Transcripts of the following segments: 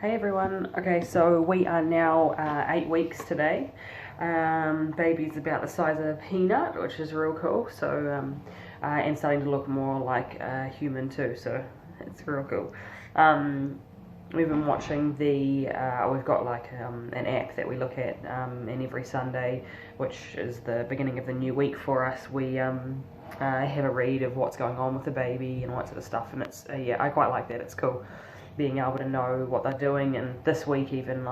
Hey everyone. Okay, so we are now 8 weeks today. Baby's about the size of a peanut, which is real cool. And starting to look more like a human too. So it's real cool. We've been watching we've got an app that we look at, and every Sunday, which is the beginning of the new week for us, we have a read of what's going on with the baby and all that sort of stuff. And it's yeah, I quite like that. It's cool being able to know what they're doing. And this week even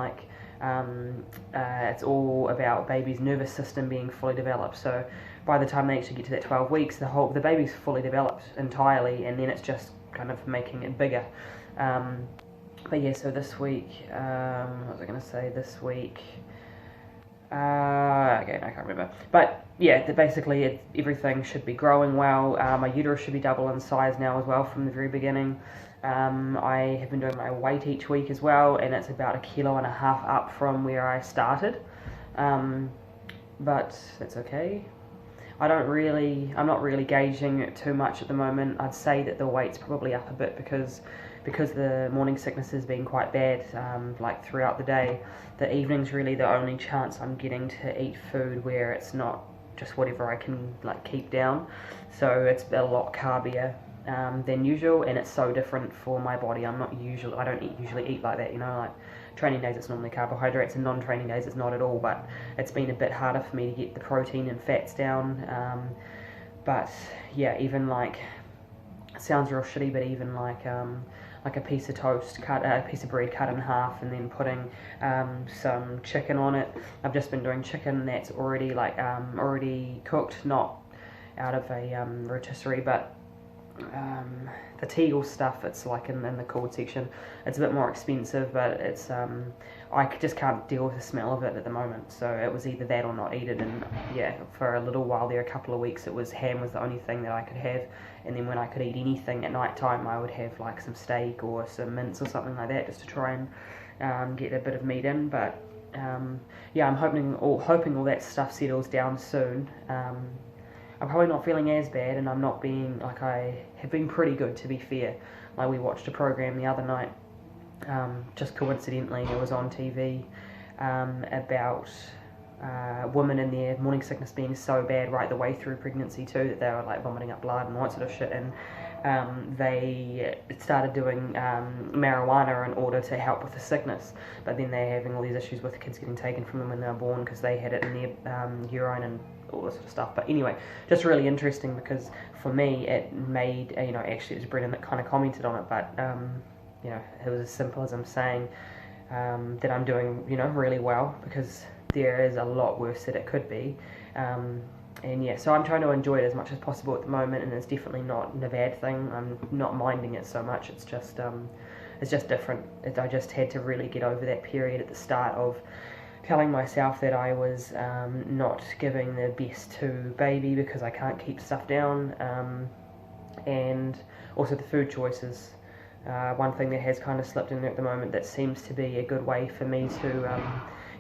it's all about baby's nervous system being fully developed. So by the time they actually get to that 12 weeks, the baby's fully developed entirely, and then it's just kind of making it bigger. But yeah, so this week, what was I going to say? This week, again, I can't remember. But yeah, basically everything should be growing well. My uterus should be double in size now as well from the very beginning. I have been doing my weight each week as well, and it's about 1.5 kilos up from where I started. But that's okay. I'm not really gauging it too much at the moment. I'd say that the weight's probably up a bit because the morning sickness has been quite bad, throughout the day. The evening's really the only chance I'm getting to eat food where it's not just whatever I can keep down. So it's a lot carbier than usual, and it's so different for my body. I don't usually eat like that, training days it's normally carbohydrates, and non-training days it's not at all. But it's been a bit harder for me to get the protein and fats down. But yeah, even it sounds real shitty, but even a piece of toast, a piece of bread cut in half, and then putting some chicken on it. I've just been doing chicken that's already already cooked, not out of a rotisserie, but the Tegel stuff. It's in the cold section. It's a bit more expensive, but it's I just can't deal with the smell of it at the moment. So it was either that or not eat it. And yeah, for a little while there, a couple of weeks, it was ham was the only thing that I could have. And then when I could eat anything at night time, I would have some steak or some mince or something like that, just to try and get a bit of meat in. But yeah, I'm hoping all that stuff settles down soon. I'm probably not feeling as bad, and I'm not being I have been pretty good, to be fair. We watched a program the other night, just coincidentally, it was on TV, about women and their morning sickness being so bad right the way through pregnancy too, that they were vomiting up blood and all that sort of shit. And they started doing marijuana in order to help with the sickness, but then they're having all these issues with kids getting taken from them when they were born because they had it in their urine and all this sort of stuff. But anyway, just really interesting, because for me it made, actually it was Brennan that kind of commented on it, but it was as simple as I'm saying that I'm doing really well, because there is a lot worse that it could be. And yeah, so I'm trying to enjoy it as much as possible at the moment, and it's definitely not a bad thing. I'm not minding it so much. It's just different. I just had to really get over that period at the start of telling myself that I was not giving the best to baby because I can't keep stuff down, and also the food choices. One thing that has kind of slipped in there at the moment that seems to be a good way for me to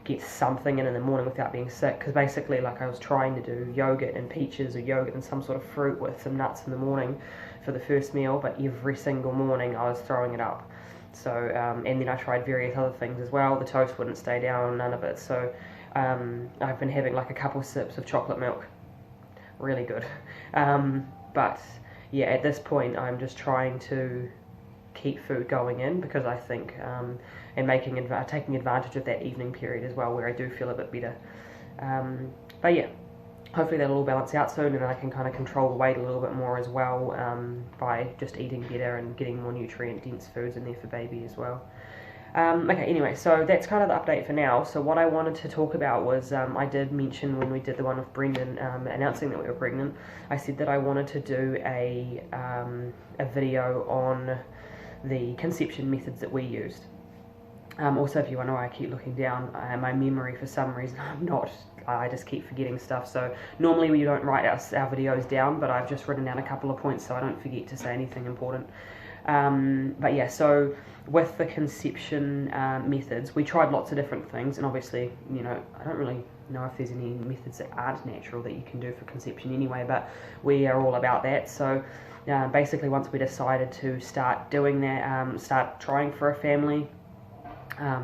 get something in the morning without being sick, because basically I was trying to do yogurt and peaches, or yogurt and some sort of fruit with some nuts in the morning for the first meal, but every single morning I was throwing it up. So and then I tried various other things as well. The toast wouldn't stay down, none of it. So I've been having a couple sips of chocolate milk, really good. But yeah, at this point I'm just trying to keep food going in, because I think and taking advantage of that evening period as well, where I do feel a bit better. But yeah, hopefully that'll all balance out soon, and I can kind of control the weight a little bit more as well, by just eating better and getting more nutrient dense foods in there for baby as well. Okay, anyway, so that's kind of the update for now. So what I wanted to talk about was, I did mention when we did the one with Brendan, announcing that we were pregnant, I said that I wanted to do a video on the conception methods that we used. Also, if you wonder why I keep looking down, my memory for some reason, I just keep forgetting stuff. So normally we don't write our videos down, but I've just written down a couple of points so I don't forget to say anything important. But yeah, so with the conception methods, we tried lots of different things, and obviously, I don't really know if there's any methods that aren't natural that you can do for conception anyway, but we are all about that. So basically, once we decided to start doing that, start trying for a family,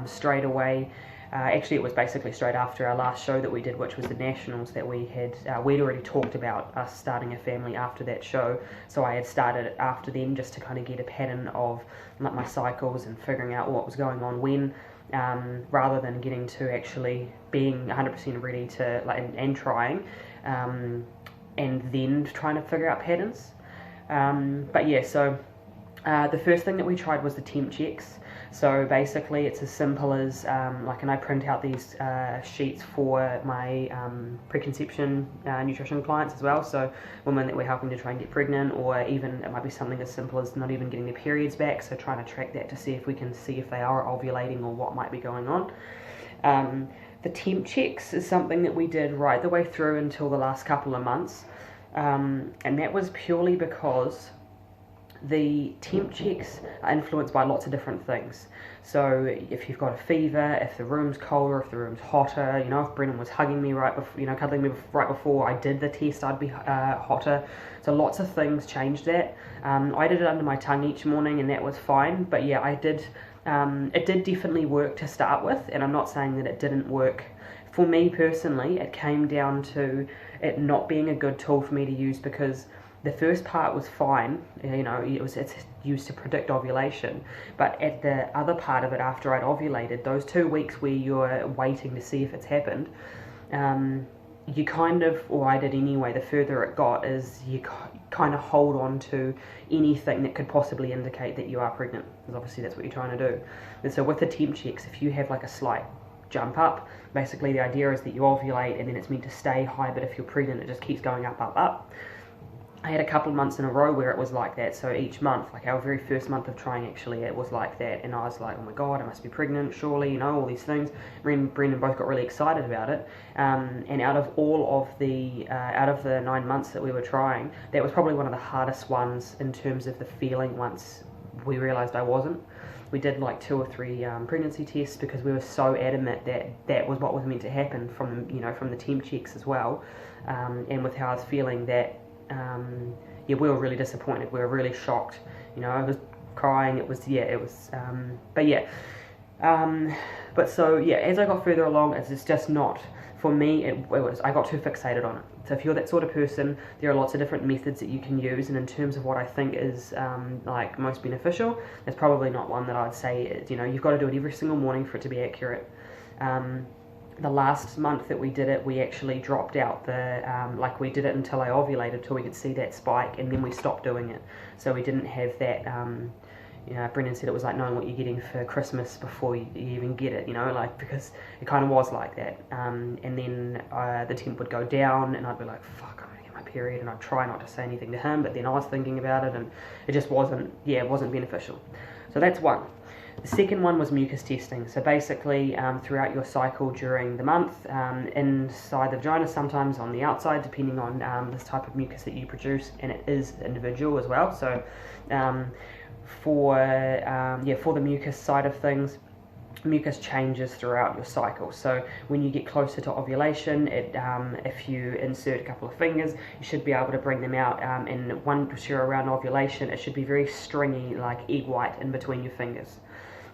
straight away. Actually, it was basically straight after our last show that we did, which was the Nationals, that we had, we'd already talked about us starting a family after that show, so I had started it after then just to kind of get a pattern of like my cycles and figuring out what was going on when, rather than getting to actually being 100% ready to, like, and trying, and then trying to figure out patterns. But yeah, so the first thing that we tried was the temp checks. So basically it's as simple as, and I print out these sheets for my preconception nutrition clients as well, so women that we're helping to try and get pregnant, or even it might be something as simple as not even getting their periods back, so trying to track that to see if we can see if they are ovulating or what might be going on. The temp checks is something that we did right the way through until the last couple of months, and that was purely because the temp checks are influenced by lots of different things. So if you've got a fever, if the room's colder, if the room's hotter, if Brennan was hugging me right before, cuddling me right before I did the test, I'd be hotter. So lots of things changed that. I did it under my tongue each morning, and that was fine. But yeah, I did. It did definitely work to start with, and I'm not saying that it didn't work. For me personally, it came down to it not being a good tool for me to use, because the first part was fine, it's used to predict ovulation, but at the other part of it, after I'd ovulated, those 2 weeks where you're waiting to see if it's happened, you kind of, or I did anyway, the further it got, is you kind of hold on to anything that could possibly indicate that you are pregnant, because obviously that's what you're trying to do. And so with the temp checks, if you have like a slight jump up, basically the idea is that you ovulate and then it's meant to stay high, but if you're pregnant it just keeps going up, up, up. I had a couple of months in a row where it was like that, so each month, like our very first month of trying actually, it was like that, and I was like, oh my god, I must be pregnant, surely, all these things. Me and Brendan both got really excited about it, and out of the 9 months that we were trying, that was probably one of the hardest ones in terms of the feeling once we realised I wasn't. We did like 2 or 3 pregnancy tests because we were so adamant that that was what was meant to happen from the temp checks as well, and with how I was feeling that. We were really disappointed. We were really shocked. I was crying. But so yeah, as I got further along, it's just not for me. I got too fixated on it. So if you're that sort of person, there are lots of different methods that you can use. And in terms of what I think is like most beneficial, it's probably not one that I'd say. You've got to do it every single morning for it to be accurate. The last month that we did it, we actually dropped out we did it until I ovulated, till we could see that spike, and then we stopped doing it. So we didn't have that, Brendan said it was like knowing what you're getting for Christmas before you even get it, because it kind of was like that. And then the temp would go down, and I'd be like, fuck, I'm gonna get my period, and I'd try not to say anything to him, but then I was thinking about it, and it just wasn't beneficial. So that's one. The second one was mucus testing. So basically, throughout your cycle during the month, inside the vagina, sometimes on the outside, depending on this type of mucus that you produce, and it is individual as well. So for the mucus side of things, mucus changes throughout your cycle. So when you get closer to ovulation, if you insert a couple of fingers, you should be able to bring them out, and once you're around ovulation, it should be very stringy, like egg white in between your fingers.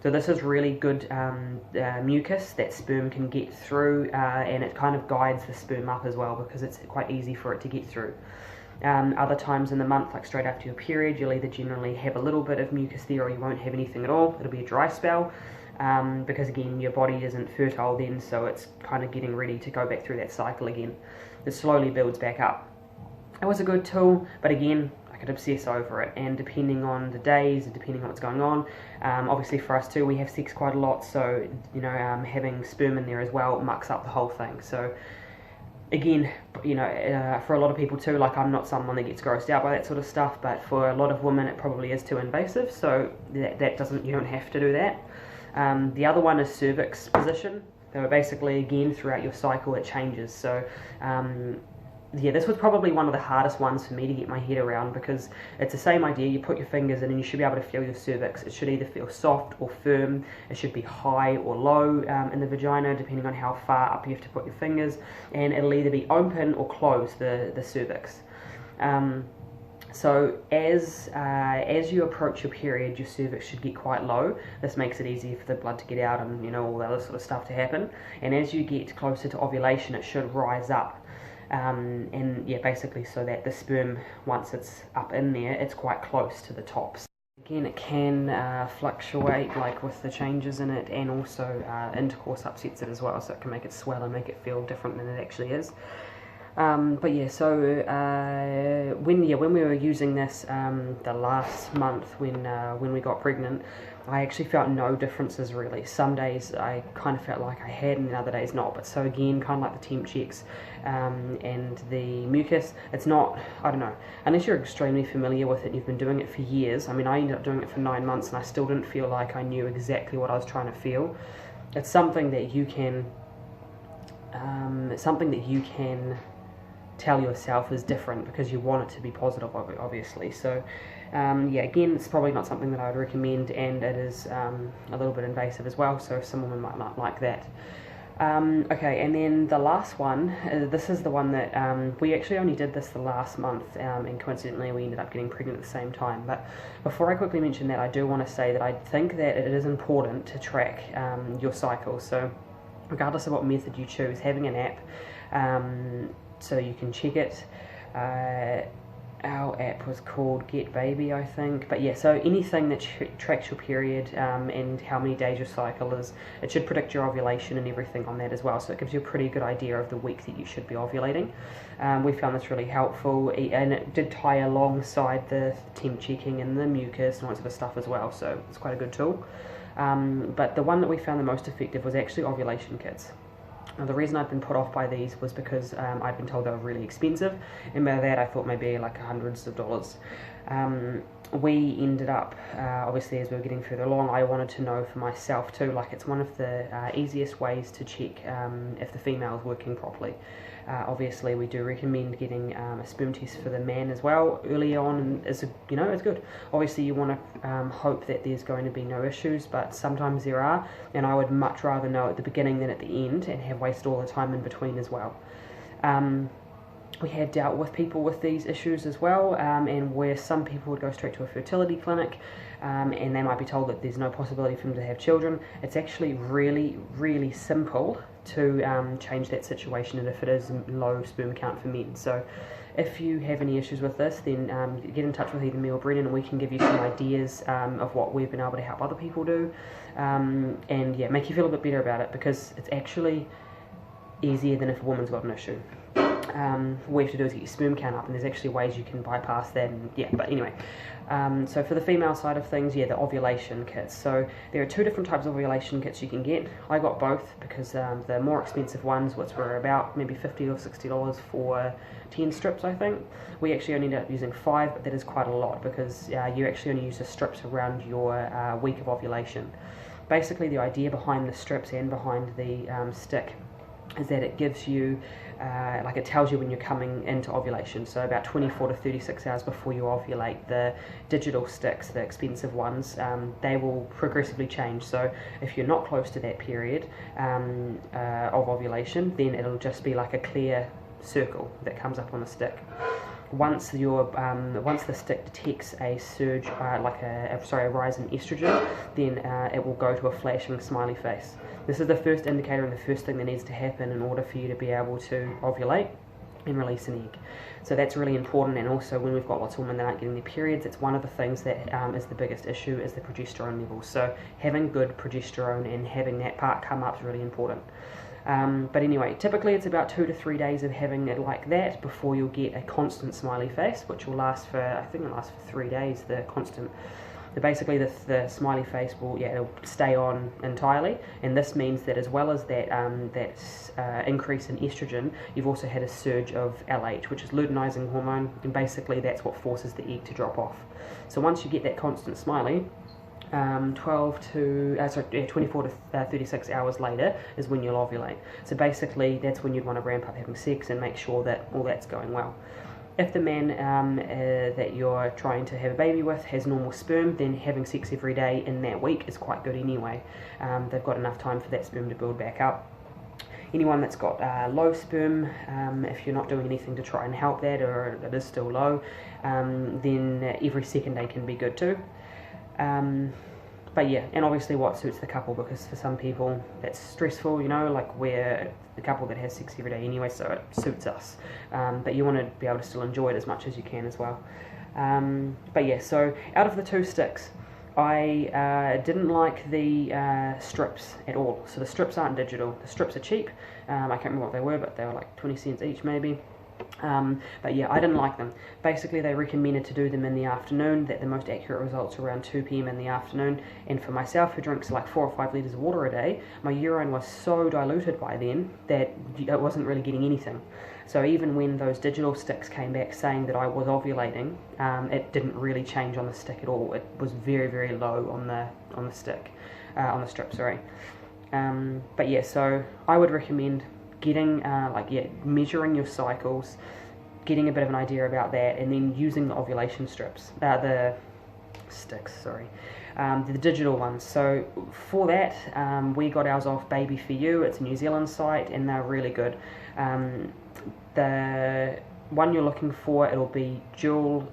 So this is really good mucus that sperm can get through, and it kind of guides the sperm up as well, because it's quite easy for it to get through. Other times in the month, like straight after your period, you'll either generally have a little bit of mucus there, or you won't have anything at all. It'll be a dry spell, because again, your body isn't fertile then, so it's kind of getting ready to go back through that cycle again. It slowly builds back up. It was a good tool, but again, could obsess over it, and depending on the days and depending on what's going on, obviously for us too, we have sex quite a lot, so having sperm in there as well mucks up the whole thing. So again, for a lot of people too, like I'm not someone that gets grossed out by that sort of stuff, but for a lot of women it probably is too invasive, so you don't have to do that. The other one is cervix position. So basically again throughout your cycle it changes. So this was probably one of the hardest ones for me to get my head around, because it's the same idea. You put your fingers in and you should be able to feel your cervix. It should either feel soft or firm. It should be high or low in the vagina, depending on how far up you have to put your fingers, and it'll either be open or closed, the cervix. So as you approach your period, your cervix should get quite low. This makes it easier for the blood to get out and, you know, all the other sort of stuff to happen. And as you get closer to ovulation, it should rise up. And yeah, basically so that the sperm, once it's up in there, it's quite close to the tops. Again, it can fluctuate, like with the changes in it, and also intercourse upsets it as well, so it can make it swell and make it feel different than it actually is. But yeah, so when we were using this the last month when we got pregnant, I actually felt no differences really. Some days I kind of felt like I had, and other days not. But so again, kind of like the temp checks and the mucus, it's not, I don't know, unless you're extremely familiar with it and you've been doing it for years. I mean, I ended up doing it for 9 months and I still didn't feel like I knew exactly what I was trying to feel. It's something that you can tell yourself is different because you want it to be positive, obviously. So yeah, again, it's probably not something that I would recommend, and it is a little bit invasive as well, so some women might not like that. Okay, and then the last one, this is the one that we actually only did this the last month, and coincidentally we ended up getting pregnant at the same time. But before I quickly mention that, I do want to say that I think that it is important to track your cycle. So regardless of what method you choose, having an app so you can check it. Our app was called Get Baby, I think. But yeah, so anything that tracks your period and how many days your cycle is, it should predict your ovulation and everything on that as well. So it gives you a pretty good idea of the week that you should be ovulating. We found this really helpful, and it did tie alongside the temp checking and the mucus and all that sort of stuff as well. So it's quite a good tool. But the one that we found the most effective was actually ovulation kits. Now, the reason I've been put off by these was because I'd been told they were really expensive, and by that I thought maybe like hundreds of dollars. We ended up, obviously as we were getting further along, I wanted to know for myself too, like it's one of the easiest ways to check if the female is working properly. Obviously we do recommend getting a sperm test for the man as well early on, and it's good. Obviously you want to hope that there's going to be no issues, but sometimes there are, and I would much rather know at the beginning than at the end and have wasted all the time in between as well. We have dealt with people with these issues as well, and where some people would go straight to a fertility clinic and they might be told that there's no possibility for them to have children. It's actually really, really simple to change that situation, and if it is low sperm count for men. So if you have any issues with this, then get in touch with either me or Brennan, and we can give you some ideas of what we've been able to help other people do, and yeah, make you feel a bit better about it, because it's actually easier than if a woman's got an issue. What you have to do is get your sperm count up, and there's actually ways you can bypass that, and yeah, but anyway. So for the female side of things, yeah, the ovulation kits. So there are two different types of ovulation kits you can get. I got both because the more expensive ones, which were about maybe $50 or $60 for 10 strips, I think. We actually only ended up using 5, but that is quite a lot, because you actually only use the strips around your week of ovulation. Basically, the idea behind the strips and behind the stick is that it gives you, like it tells you when you're coming into ovulation, so about 24 to 36 hours before you ovulate. The digital sticks, the expensive ones, they will progressively change, so if you're not close to that period of ovulation, then it'll just be like a clear circle that comes up on the stick. Once the stick detects a surge, a rise in estrogen, then it will go to a flashing smiley face. This is the first indicator and the first thing that needs to happen in order for you to be able to ovulate and release an egg. So that's really important, and also when we've got lots of women that aren't getting their periods, it's one of the things that is the biggest issue, is the progesterone levels. So having good progesterone and having that part come up is really important. But anyway, typically it's about 2 to 3 days of having it like that before you'll get a constant smiley face, which will last for, I think it lasts for 3 days, the constant. Basically the smiley face will, it'll stay on entirely, and this means that as well as that increase in estrogen, you've also had a surge of LH, which is luteinizing hormone, and basically that's what forces the egg to drop off. So once you get that constant smiley, 24 to 36 hours later is when you'll ovulate. So basically that's when you'd want to ramp up having sex and make sure that all that's going well. If the man that you're trying to have a baby with has normal sperm, then having sex every day in that week is quite good anyway. They've got enough time for that sperm to build back up. Anyone that's got low sperm, if you're not doing anything to try and help that, or it is still low, then every second day can be good too. But yeah, and obviously what suits the couple, because for some people that's stressful, you know, like we're the couple that has sex every day anyway, so it suits us. But you want to be able to still enjoy it as much as you can as well. But yeah, so out of the 2 sticks, I didn't like the strips at all. So the strips aren't digital. The strips are cheap. I can't remember what they were, but they were like 20 cents each maybe. But yeah, I didn't like them. Basically, they recommended to do them in the afternoon, that the most accurate results are around 2 p.m. in the afternoon. And for myself, who drinks like 4 or 5 litres of water a day, my urine was so diluted by then that it wasn't really getting anything. So even when those digital sticks came back saying that I was ovulating, it didn't really change on the stick at all. It was very, very low on the stick, on the strip, sorry. But yeah, so I would recommend getting measuring your cycles, getting a bit of an idea about that, and then using the ovulation strips, the digital ones. So for that, we got ours off Baby For You. It's a New Zealand site, and they're really good. The one you're looking for, it'll be dual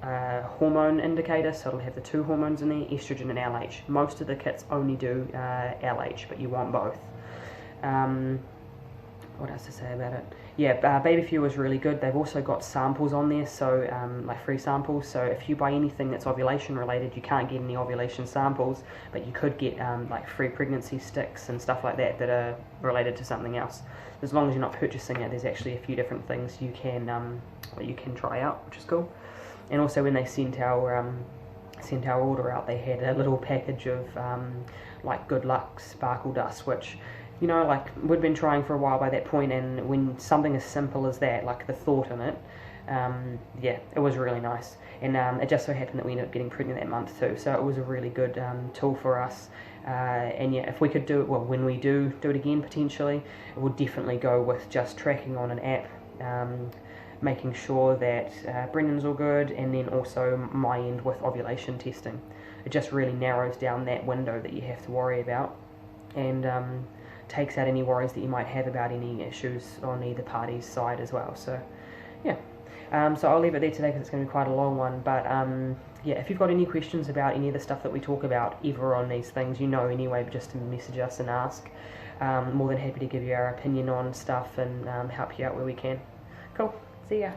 hormone indicator, so it'll have the 2 hormones in there, estrogen and LH. Most of the kits only do LH, but you want both. What else to say about it? Yeah, Baby For You is really good. They've also got samples on there, so like free samples. So if you buy anything that's ovulation related, you can't get any ovulation samples, but you could get like free pregnancy sticks and stuff like that that are related to something else. As long as you're not purchasing it, there's actually a few different things you can try out, which is cool. And also when they sent our order out, they had a little package of like Good Luck sparkle dust, which, you know, like we'd been trying for a while by that point, and when something as simple as that, like the thought in it, yeah, it was really nice. And it just so happened that we ended up getting pregnant that month too, so it was a really good tool for us. And yeah, if we could do it, well, when we do it again potentially, it would definitely go with just tracking on an app, making sure that Brendan's all good, and then also my end with ovulation testing. It just really narrows down that window that you have to worry about, and takes out any worries that you might have about any issues on either party's side as well. So yeah, so I'll leave it there today because it's going to be quite a long one, but yeah, if you've got any questions about any of the stuff that we talk about ever on these things, you know anyway, but just to message us and ask. More than happy to give you our opinion on stuff and help you out where we can. Cool, see ya.